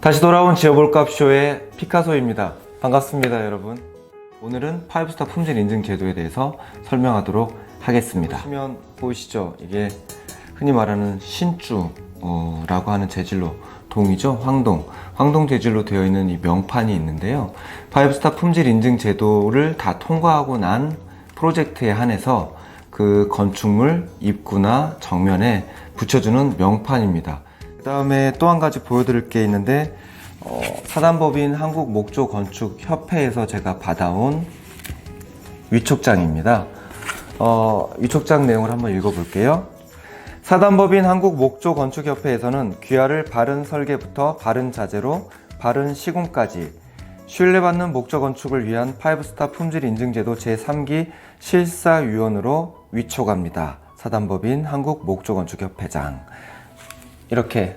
다시 돌아온 지어볼값쇼의 피카소입니다. 반갑습니다, 여러분. 오늘은 5스타 품질 인증 제도에 대해서 설명하도록 하겠습니다. 보시면 보이시죠? 이게 흔히 말하는 신주라고 하는 재질로, 동이죠? 황동 재질로 되어 있는 이 명판이 있는데요. 5스타 품질 인증 제도를 다 통과하고 난 프로젝트에 한해서 그 건축물 입구나 정면에 붙여주는 명판입니다. 그 다음에 또 한 가지 보여드릴 게 있는데, 사단법인 한국목조건축협회에서 제가 받아온 위촉장입니다. 위촉장 내용을 한번 읽어볼게요. 사단법인 한국목조건축협회에서는 귀하를 바른 설계부터 바른 자재로 바른 시공까지 신뢰받는 목조건축을 위한 5스타 품질 인증제도 제3기 실사위원으로 위촉합니다. 사단법인 한국목조건축협회장. 이렇게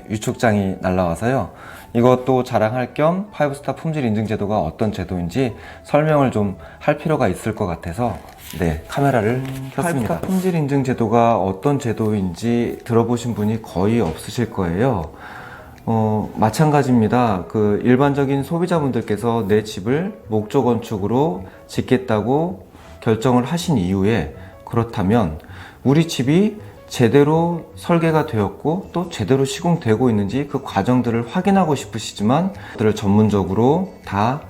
위촉장이 날라와서요. 이것도 자랑할 겸 5스타 품질 인증 제도가 어떤 제도인지 설명을 좀 할 필요가 있을 것 같아서 카메라를 켰습니다. 5스타 품질 인증 제도가 어떤 제도인지 들어보신 분이 거의 없으실 거예요. 마찬가지입니다. 그 일반적인 소비자분들께서 내 집을 목조 건축으로 짓겠다고 결정을 하신 이후에, 그렇다면 우리 집이 제대로 설계가 되었고 또 제대로 시공되고 있는지 그 과정들을 확인하고 싶으시지만 그들을 전문적으로 다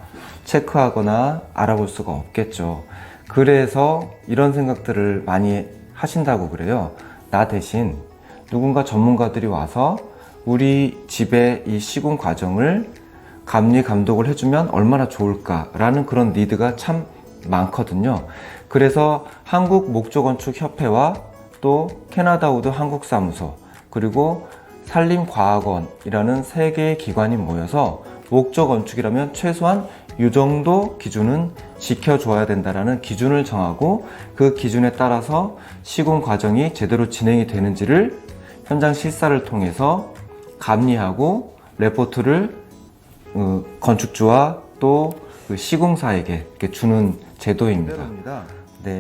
체크하거나 알아볼 수가 없겠죠. 그래서 이런 생각들을 많이 하신다고 그래요. 나 대신 누군가 전문가들이 와서 우리 집의 이 시공 과정을 감리 감독을 해주면 얼마나 좋을까라는 그런 니드가 참 많거든요. 그래서 한국목조건축협회와 또 캐나다우드 한국사무소, 그리고 산림과학원이라는 세 개의 기관이 모여서 목조 건축이라면 최소한 이 정도 기준은 지켜줘야 된다라는 기준을 정하고, 그 기준에 따라서 시공 과정이 제대로 진행이 되는지를 현장 실사를 통해서 감리하고 레포트를 건축주와 또 그 시공사에게 이렇게 주는 제도입니다.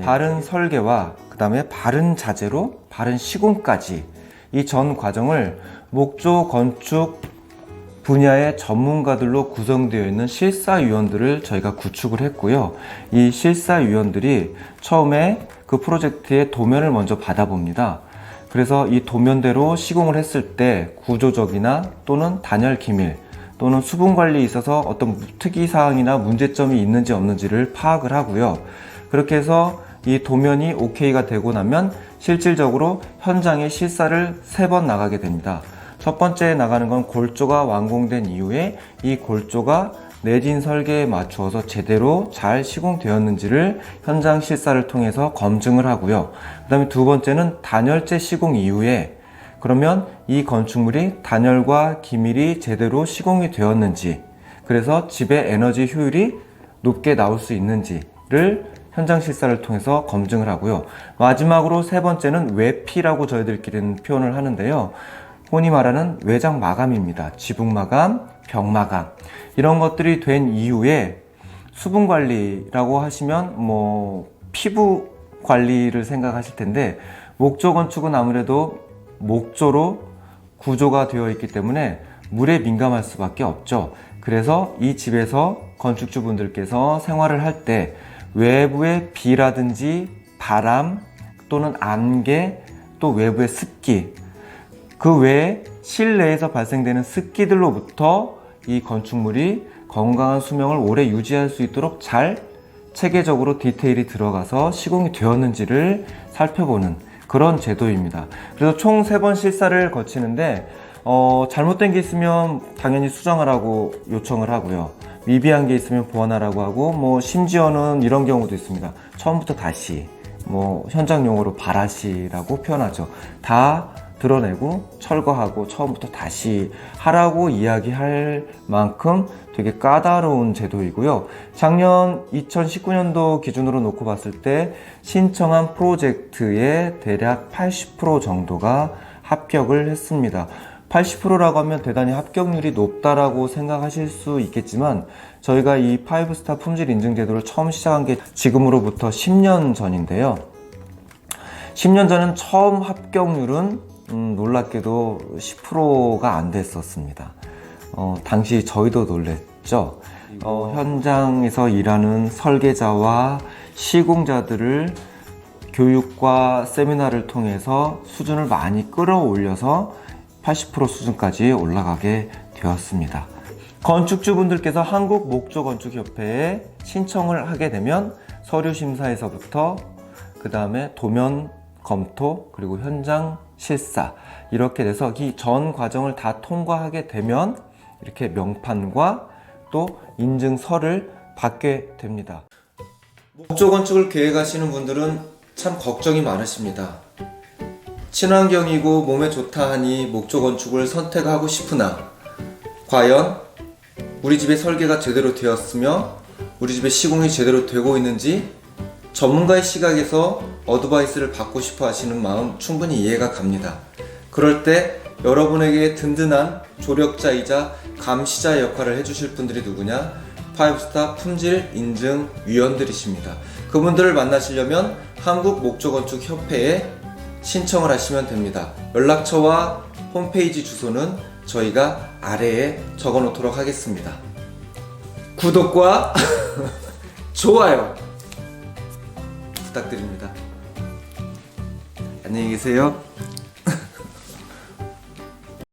바른 설계와 그 다음에 바른 자재로 바른 시공까지 이 전 과정을 목조 건축 분야의 전문가들로 구성되어 있는 실사위원들을 저희가 구축을 했고요. 이 실사위원들이 처음에 그 프로젝트의 도면을 먼저 받아봅니다. 그래서 이 도면대로 시공을 했을 때 구조적이나 또는 단열 기밀 또는 수분 관리에 있어서 어떤 특이사항이나 문제점이 있는지 없는지를 파악을 하고요. 그렇게 해서 이 도면이 오케이가 되고 나면 실질적으로 현장에 실사를 3번 나가게 됩니다. 첫 번째 나가는 건 골조가 완공된 이후에 이 골조가 내진 설계에 맞추어서 제대로 잘 시공되었는지를 현장 실사를 통해서 검증을 하고요. 그 다음에 두 번째는 단열재 시공 이후에 그러면 이 건축물이 단열과 기밀이 제대로 시공이 되었는지, 그래서 집의 에너지 효율이 높게 나올 수 있는지를 현장 실사를 통해서 검증을 하고요. 마지막으로 세 번째는 외피라고 저희들끼리는 표현을 하는데요. 흔히 말하는 외장 마감입니다. 지붕 마감, 벽 마감, 이런 것들이 된 이후에 수분 관리라고 하시면 피부 관리를 생각하실 텐데, 목조 건축은 아무래도 목조로 구조가 되어 있기 때문에 물에 민감할 수밖에 없죠. 그래서 이 집에서 건축주분들께서 생활을 할 때 외부의 비라든지 바람 또는 안개, 또 외부의 습기, 그 외에 실내에서 발생되는 습기들로부터 이 건축물이 건강한 수명을 오래 유지할 수 있도록 잘 체계적으로 디테일이 들어가서 시공이 되었는지를 살펴보는 그런 제도입니다. 그래서 총 3번 실사를 거치는데 잘못된 게 있으면 당연히 수정하라고 요청을 하고요. 미비한 게 있으면 보완하라고 하고, 심지어는 이런 경우도 있습니다. 처음부터 다시, 현장 용어로 바라시라고 표현하죠. 다 드러내고 철거하고 처음부터 다시 하라고 이야기할 만큼 되게 까다로운 제도이고요. 작년 2019년도 기준으로 놓고 봤을 때 신청한 프로젝트의 대략 80% 정도가 합격을 했습니다. 80%라고 하면 대단히 합격률이 높다라고 생각하실 수 있겠지만, 저희가 이 5스타 품질 인증 제도를 처음 시작한 게 지금으로부터 10년 전인데요. 10년 전은 처음 합격률은 놀랍게도 10%가 안 됐었습니다. 당시 저희도 놀랬죠. 현장에서 일하는 설계자와 시공자들을 교육과 세미나를 통해서 수준을 많이 끌어올려서 80% 수준까지 올라가게 되었습니다. 건축주분들께서 한국목조건축협회에 신청을 하게 되면 서류 심사에서부터 그 다음에 도면 검토 그리고 현장 실사 이렇게 돼서 이 전 과정을 다 통과하게 되면 이렇게 명판과 또 인증서를 받게 됩니다. 목조건축을 계획하시는 분들은 참 걱정이 많으십니다. 친환경이고 몸에 좋다 하니 목조건축을 선택하고 싶으나 과연 우리 집의 설계가 제대로 되었으며 우리 집의 시공이 제대로 되고 있는지 전문가의 시각에서 어드바이스를 받고 싶어 하시는 마음 충분히 이해가 갑니다. 그럴 때 여러분에게 든든한 조력자이자 감시자 역할을 해주실 분들이 누구냐? 5스타 품질 인증 위원들이십니다. 그분들을 만나시려면 한국목조건축협회에 신청을 하시면 됩니다. 연락처와 홈페이지 주소는 저희가 아래에 적어 놓도록 하겠습니다. 구독과 좋아요 부탁드립니다. 안녕히 계세요.